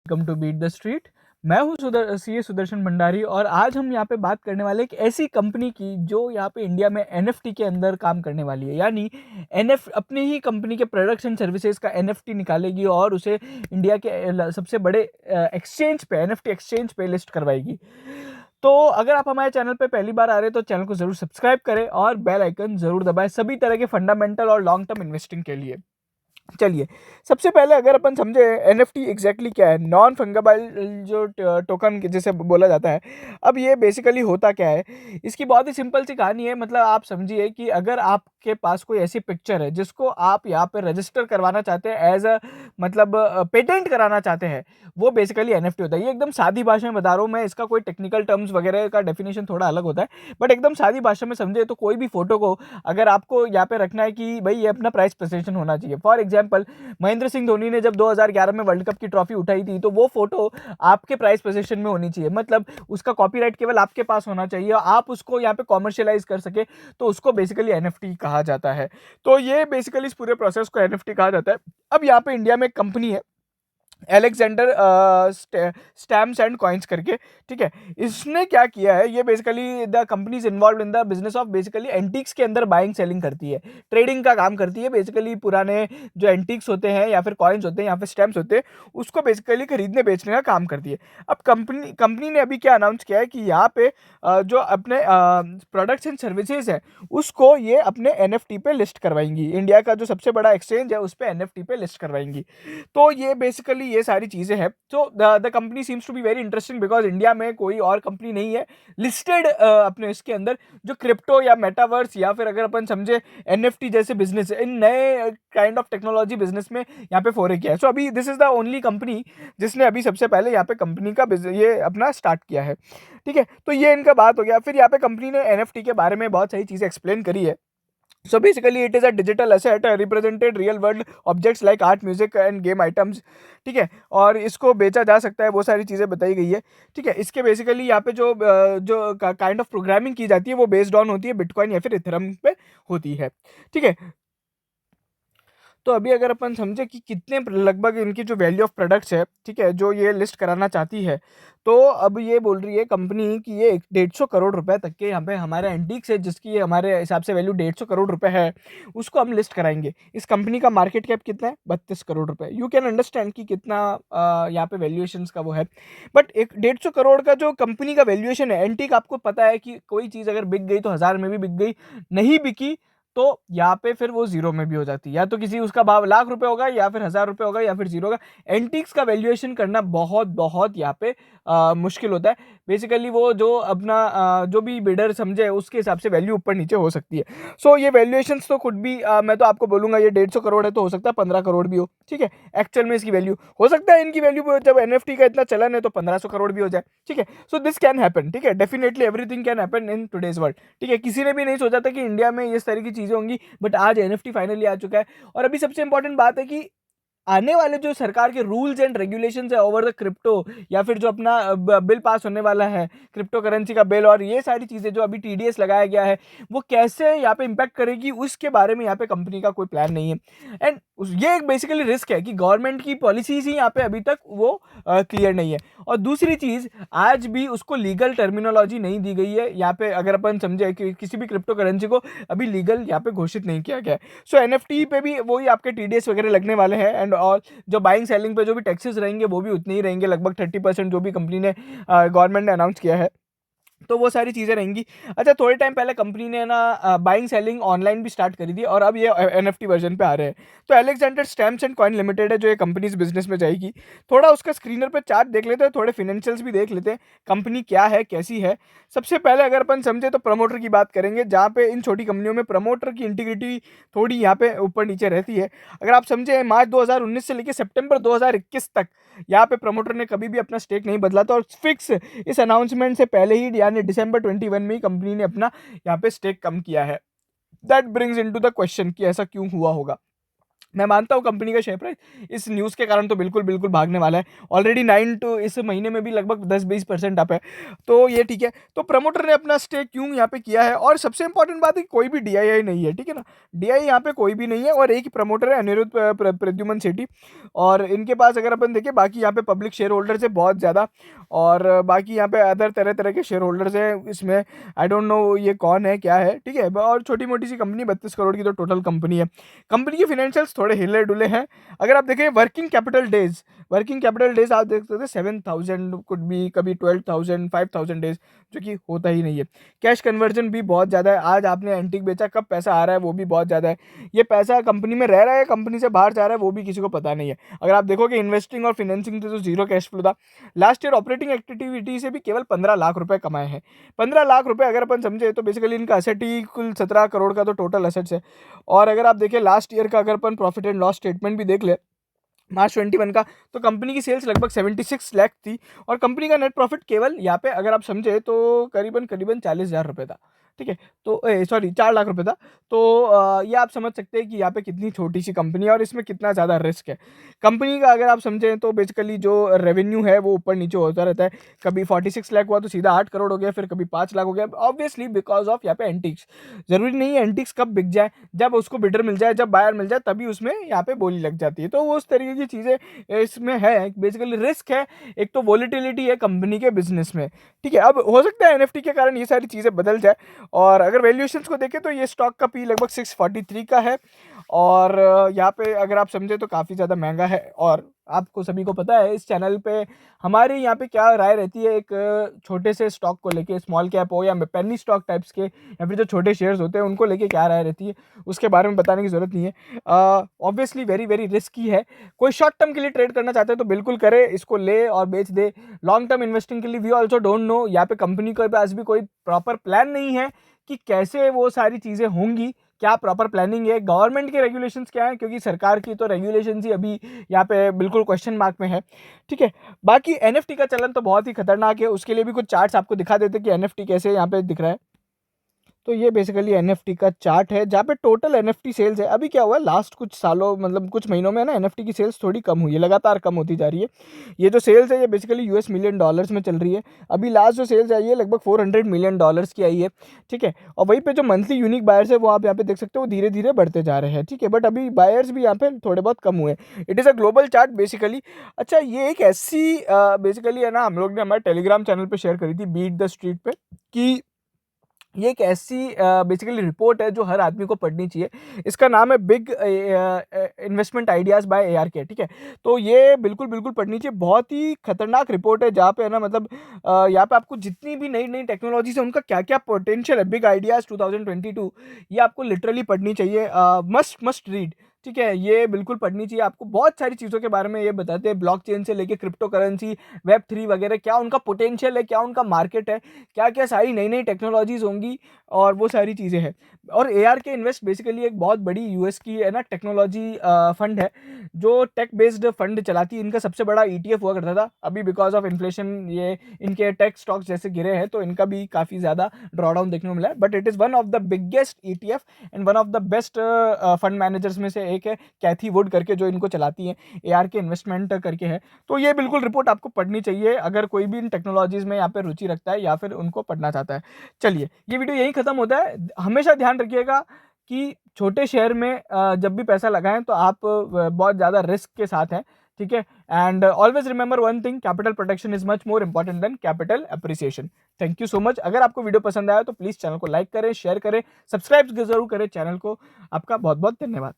Welcome to beat the street. मैं हूं CA Sudarshan Bhandari और आज हम यहाँ पे बात करने वाले एक ऐसी कंपनी की जो यहाँ पे इंडिया में एनएफटी के अंदर काम करने वाली है। यानी एनएफ अपनी ही कंपनी के प्रोडक्ट्स एंड सर्विसेज का एनएफटी निकालेगी और उसे इंडिया के सबसे बड़े एक्सचेंज पे, एनएफटी एक्सचेंज पे लिस्ट करवाएगी। तो अगर आप हमारे चैनल पे पहली बार आ रहे हैं तो चैनल को जरूर सब्सक्राइब करें और बेल आइकन जरूर दबाएं सभी तरह के फंडामेंटल और लॉन्ग टर्म इन्वेस्टिंग के लिए। चलिए, सबसे पहले अगर अपन समझे एनएफटी एग्जैक्टली क्या है, नॉन फंगेबल जो टोकन जिसे बोला जाता है। अब ये बेसिकली होता क्या है, इसकी बहुत ही सिंपल सी कहानी है। मतलब आप समझिए कि अगर आपके पास कोई ऐसी पिक्चर है जिसको आप यहाँ पे रजिस्टर करवाना चाहते हैं एज अ, मतलब पेटेंट कराना चाहते हैं, वो बेसिकली एनएफटी होता है। ये एकदम सादी भाषा में बता रहा हूँ मैं, इसका कोई टेक्निकल टर्म्स वगैरह का डेफिनेशन थोड़ा अलग होता है, बट एकदम सादी भाषा में समझे तो कोई भी फोटो को अगर आपको यहाँ पे रखना है कि भाई ये अपना प्राइस प्रेजेंटेशन होना चाहिए। फॉर एग्जांपल, महेंद्र सिंह धोनी ने जब 2011 में वर्ल्ड कप की ट्रॉफी उठाई थी तो वो फोटो आपके प्राइस पोजीशन में होनी चाहिए। मतलब उसका कॉपीराइट केवल आपके पास होना चाहिए और आप उसको यहाँ पे कॉमर्शियलाइज कर सके, तो उसको बेसिकली एनएफटी कहा जाता है। तो ये बेसिकली इस पूरे प्रोसेस को एनएफटी कहा जाता है। अब यहाँ पे इंडिया में एक कंपनी है एलेक्जेंडर स्टैम्प्स एंड कॉइन्स करके, ठीक है। इसने क्या किया है, ये basically the company is involve in the business of basically antiques के अंदर बाइंग सेलिंग करती है, ट्रेडिंग का काम करती है। बेसिकली पुराने जो एंटीक्स होते हैं या फिर कॉइन्स होते हैं या फिर स्टैम्प्स होते हैं, उसको बेसिकली खरीदने बेचने का काम करती है। अब कंपनी ने अभी क्या अनाउंस किया है कि यहाँ पे जो अपने प्रोडक्ट्स एंड सर्विसेज है उसको ये अपने एनएफटी पे लिस्ट करवाएंगी। इंडिया का जो सबसे बड़ा एक्सचेंज है उस पे एनएफटी पे लिस्ट करवाएंगी। तो ये बेसिकली ये सारी चीजें हैं। तो the company seems to be very interesting because India में कोई और कंपनी नहीं है लिस्टेड अपने इसके अंदर जो क्रिप्टो या मेटावर्स या फिर अगर अपन समझे एनएफटी जैसे बिजनेस, इन नए काइंड ऑफ टेक्नोलॉजी बिजनेस में यहाँ पे फोरे किया है। सो अभी this is the only company जिसने अभी सबसे पहले यहाँ पे कंपनी का ये अपना स्टार्ट किया है, ठीक है। तो ये इनका बात हो गया। फिर यहाँ पे कंपनी ने एनएफटी के बारे में बहुत सारी चीजें एक्सप्लेन करी है। So basically it is a digital asset represented real world objects like art, music and game items, ठीक है। और इसको बेचा जा सकता है, वो सारी चीज़ें बताई गई है, ठीक है। इसके बेसिकली यहाँ पे जो काइंड ऑफ प्रोग्रामिंग की जाती है वो बेस्ड ऑन होती है बिटकॉइन या फिर इथेरियम पे होती है, ठीक है। तो अभी अगर अपन समझे कि कितने लगभग इनकी जो वैल्यू ऑफ प्रोडक्ट्स है, ठीक है, जो ये लिस्ट कराना चाहती है, तो अब ये बोल रही है कंपनी कि ये 150 करोड़ रुपए तक के यहाँ पे हमारे एंटीक्स है जिसकी ये हमारे हिसाब से वैल्यू 150 करोड़ रुपए है, उसको हम लिस्ट कराएंगे। इस कंपनी का मार्केट कैप कितना है, 32 करोड़ रुपए। यू कैन अंडरस्टैंड कि कितना यहाँ पे वैल्यूएशन का वो है। बट एक 150 करोड़ का जो कंपनी का वैल्यूएशन है, एंटीक आपको पता है कि कोई चीज़ अगर बिक गई तो 1000 में भी बिक गई, नहीं बिकी तो यहाँ पे फिर वो जीरो में भी हो जाती है। या तो किसी उसका भाव लाख रुपए होगा या फिर 1000 रुपए होगा या फिर जीरो होगा। एंटीक्स का वैल्यूएशन करना बहुत बहुत यहाँ पे मुश्किल होता है। बेसिकली वो जो अपना जो भी बिडर समझे उसके हिसाब से वैल्यू ऊपर नीचे हो सकती है। सो ये वैल्यूएशन तो खुद भी मैं तो आपको बोलूंगा ये 150 करोड़ है तो हो सकता है 15 करोड़ भी हो, ठीक है। एक्चुअल में इसकी वैल्यू हो सकता है, इनकी वैल्यू जब एनएफटी का इतना चलन है तो 1500 करोड़ भी हो जाए, ठीक है। सो दिस कैन हैपन, ठीक है। Definitely everything can happen in today's world, ठीक है। किसी ने भी नहीं सोचा था कि इंडिया में इस तरह की चीजें होंगी, बट आज एनएफटी फाइनली आ चुका है। और अभी सबसे इंपॉर्टेंट बात है कि आने वाले जो सरकार के रूल्स एंड रेगुलेशंस है ओवर द क्रिप्टो या फिर जो अपना बिल पास होने वाला है क्रिप्टो करेंसी का बिल, और ये सारी चीजें जो अभी टीडीएस लगाया गया है वो कैसे यहाँ पे इंपैक्ट करेगी उसके बारे में यहाँ पे कंपनी का कोई प्लान नहीं है। एंड ये एक बेसिकली रिस्क है कि गवर्नमेंट की पॉलिसीज ही यहाँ पे अभी तक वो क्लियर नहीं है। और दूसरी चीज, आज भी उसको लीगल टर्मिनोलॉजी नहीं दी गई है यहाँ पे। अगर अपन समझे कि किसी भी क्रिप्टो करेंसी को अभी लीगल यहाँ पे घोषित नहीं किया गया है। सो एनएफटी पे भी वही आपके टीडीएस वगैरह लगने वाले हैं एंड और जो बाइंग सेलिंग पे जो भी टैक्सेस रहेंगे वो भी उतने ही रहेंगे, लगभग 30% जो भी कंपनी ने गवर्नमेंट ने अनाउंस किया है, तो वो सारी चीज़ें रहेंगी। अच्छा, थोड़े टाइम पहले कंपनी ने ना बाइंग सेलिंग ऑनलाइन भी स्टार्ट करी थी और अब ये एनएफटी वर्जन पे आ रहे हैं। तो Alexander stamps and coin limited है जो ये कंपनी इस बिजनेस में जाएगी। थोड़ा उसका स्क्रीनर पे चार्ट देख लेते हैं, थोड़े फिनेंशियल्स भी देख लेते हैं कंपनी क्या है कैसी है। सबसे पहले अगर अपन समझे तो प्रमोटर की बात करेंगे, जहाँ पे इन छोटी कंपनियों में प्रमोटर की इंटीग्रिटी थोड़ी यहाँ पे ऊपर नीचे रहती है। अगर आप समझे मार्च 2019 से लेकर सितंबर 2021 तक यहाँ पे प्रमोटर ने कभी भी अपना स्टेक नहीं बदला था और फिक्स इस अनाउंसमेंट से पहले ही यानी दिसंबर 21 में ही कंपनी ने अपना यहाँ पे स्टेक कम किया है। That brings into the question कि ऐसा क्यों हुआ होगा। मैं मानता हूँ कंपनी का शेयर प्राइस इस न्यूज़ के कारण तो बिल्कुल भागने वाला है। ऑलरेडी 9 टू इस महीने में भी लगभग 10-20% अप है, तो ये ठीक है। तो प्रमोटर ने अपना स्टेक क्यों यहाँ पे किया है, और सबसे इंपॉर्टेंट बात है कोई भी डीआईआई नहीं है, ठीक है ना? डीआईआई यहाँ पे कोई भी नहीं है और एक ही प्रमोटर है, अनिरुद्ध प्रद्युमन सेठी। और इनके पास अगर अपन देखें बाकी यहाँ पे पब्लिक शेयर होल्डर्स है बहुत ज़्यादा, और बाकी यहाँ पे अदर तरह तरह के शेयर होल्डर्स हैं इसमें। आई डोंट नो ये कौन है क्या है, ठीक है। और छोटी मोटी सी कंपनी 32 करोड़ की तो टोटल कंपनी है। कंपनी के फाइनेंशियल्स थोड़े हिले डुले हैं। अगर आप देखें वर्किंग कैपिटल डेज आप देख सकते हैं 7,000 कुड बी, कभी 12,000 5,000 डेज, जो कि होता ही नहीं है। कैश कन्वर्जन भी बहुत ज़्यादा है। आज आपने एंटीक बेचा, कब पैसा आ रहा है वो भी बहुत ज़्यादा है। ये पैसा कंपनी में रह रहा है, कंपनी से बाहर जा रहा है, वो भी किसी को पता नहीं है। अगर आप देखोगे इन्वेस्टिंग और फाइनेंसिंग से तो जीरो कैश फ्लो था। लास्ट ईयर ऑपरेटिंग एक्टिविटी से भी केवल 15 लाख रुपए कमाए हैं। 15 लाख रुपए अगर अपन समझे तो बेसिकली इनका असेट ही कुल 17 करोड़ का तो टोटल असेट्स है। और अगर आप देखें लास्ट ईयर का अगर अपन प्रॉफिट एंड लॉस स्टेटमेंट भी देख ले मार्च 21 का, तो कंपनी की सेल्स लगभग 76 लाख थी और कंपनी का नेट प्रॉफिट केवल यहाँ पे अगर आप समझे तो करीबन करीबन 40,000 रुपये था, ठीक है। तो सॉरी 4 लाख रुपए था। तो ये आप समझ सकते हैं कि यहाँ पे कितनी छोटी सी कंपनी है और इसमें कितना ज़्यादा रिस्क है। कंपनी का अगर आप समझें तो बेसिकली जो रेवेन्यू है वो ऊपर नीचे होता रहता है। कभी 46 लाख हुआ तो सीधा 8 करोड़ हो गया, फिर कभी 5 लाख हो गया, ऑब्वियसली बिकॉज ऑफ यहाँ पे एंटिक्स। जरूरी नहीं है एंटिक्स कब बिक जाए, जब उसको बिडर मिल जाए, जब बायर मिल जाए, तभी उसमें यहाँ पे बोली लग जाती है। तो वो उस तरीके की चीज़ें इसमें है, बेसिकली रिस्क है। एक तो वॉलीटिलिटी है कंपनी के बिजनेस में, ठीक है। अब हो सकता है एनएफटी के कारण ये सारी चीज़ें बदल जाए। और अगर वैल्यूएशंस को देखें तो ये स्टॉक का पी लगभग 643 का है और यहाँ पे अगर आप समझे तो काफ़ी ज़्यादा महंगा है। और आपको सभी को पता है इस चैनल पे हमारी यहाँ पे क्या राय रहती है एक छोटे से स्टॉक को लेके, स्मॉल कैप हो या पेनी स्टॉक टाइप्स के या फिर जो छोटे शेयर्स होते हैं उनको लेके क्या राय रहती है उसके बारे में बताने की ज़रूरत नहीं है। ऑब्वियसली वेरी वेरी रिस्की है। कोई शॉर्ट टर्म के लिए ट्रेड करना चाहते हैं तो बिल्कुल करे, इसको ले और बेच दे। लॉन्ग टर्म इन्वेस्टिंग के लिए वी ऑल्सो डोंट नो, यहाँ पे कंपनी के पास भी कोई प्रॉपर प्लान नहीं है कि कैसे वो सारी चीज़ें होंगी, क्या प्रॉपर प्लानिंग है, गवर्नमेंट के रेगुलेशंस क्या है, क्योंकि सरकार की तो रेगुलेशंस ही अभी यहाँ पे बिल्कुल क्वेश्चन मार्क में है, ठीक है। बाकी एनएफटी का चलन तो बहुत ही खतरनाक है, उसके लिए भी कुछ चार्ट्स आपको दिखा देते कि एनएफटी कैसे यहाँ पे दिख रहा है। तो ये बेसिकली एनएफटी का चार्ट है जहाँ पे टोटल एनएफटी सेल्स है। अभी क्या हुआ है लास्ट कुछ सालों मतलब कुछ महीनों में ना एनएफटी की सेल्स थोड़ी कम हुई है, लगातार कम होती जा रही है। ये जो सेल्स है ये बेसिकली यूएस मिलियन डॉलर्स में चल रही है। अभी लास्ट जो सेल्स आई है लगभग 400 मिलियन डॉलर्स की आई है, ठीक है। और वहीं पे जो मंथली यूनिक बायर्स है वो आप यहाँ पे देख सकते हो, वो धीरे धीरे बढ़ते जा रहे हैं, ठीक है। बट अभी बायर्स भी यहाँ पे थोड़े बहुत कम हुए हैं। It is a global chart basically. अच्छा, ये एक ऐसी बेसिकली है ना, हम लोग ने हमारे टेलीग्राम चैनल पर शेयर करी थी बीट द स्ट्रीट पे, कि ये एक ऐसी बेसिकली रिपोर्ट है जो हर आदमी को पढ़नी चाहिए। इसका नाम है big investment ideas by ARK, ठीक है। तो ये बिल्कुल पढ़नी चाहिए। बहुत ही खतरनाक रिपोर्ट है जहाँ पे है ना मतलब यहाँ पे आपको जितनी भी नई नई टेक्नोलॉजीज है उनका क्या क्या पोटेंशियल है, बिग आइडियाज़ 2022, ये आपको लिटरली पढ़नी चाहिए। मस्ट रीड, ठीक है। ये बिल्कुल पढ़नी चाहिए आपको। बहुत सारी चीज़ों के बारे में ये बताते हैं, ब्लॉकचेन से लेके क्रिप्टो करेंसी, Web3 वगैरह, क्या उनका पोटेंशियल है, क्या उनका मार्केट है, क्या क्या सारी नई नई टेक्नोलॉजीज होंगी और वो सारी चीज़ें हैं। और ARK इन्वेस्ट बेसिकली एक बहुत बड़ी यूएस की है ना टेक्नोलॉजी फंड है जो टेक बेस्ड फंड चलाती है। इनका सबसे बड़ा ETF हुआ करता था, अभी बिकॉज ऑफ इन्फ्लेशन ये इनके टेक स्टॉक्स जैसे गिरे हैं तो इनका भी काफ़ी ज़्यादा ड्रॉडाउन देखने को मिला है। But it is one of the biggest ETF and one of the best fund managers में से एक है, कैथी वुड करके, जो इनको चलाती है, ARK इन्वेस्टमेंट करके है। तो ये बिल्कुल रिपोर्ट आपको पढ़नी चाहिए अगर कोई भी इन टेक्नोलॉजीज में यहाँ पे रुचि रखता है या फिर उनको पढ़ना चाहता है। चलिए, ये वीडियो यही खत्म होता है। हमेशा ध्यान रखिएगा कि छोटे शेयर में जब भी पैसा लगाएं तो आप बहुत ज़्यादा रिस्क के साथ हैं, ठीक है। And always remember one thing, capital protection is much more important than capital appreciation. Thank you so much. अगर आपको वीडियो पसंद आया तो प्लीज़ चैनल को लाइक करें, शेयर करें, सब्सक्राइब जरूर करें चैनल को। आपका बहुत बहुत धन्यवाद।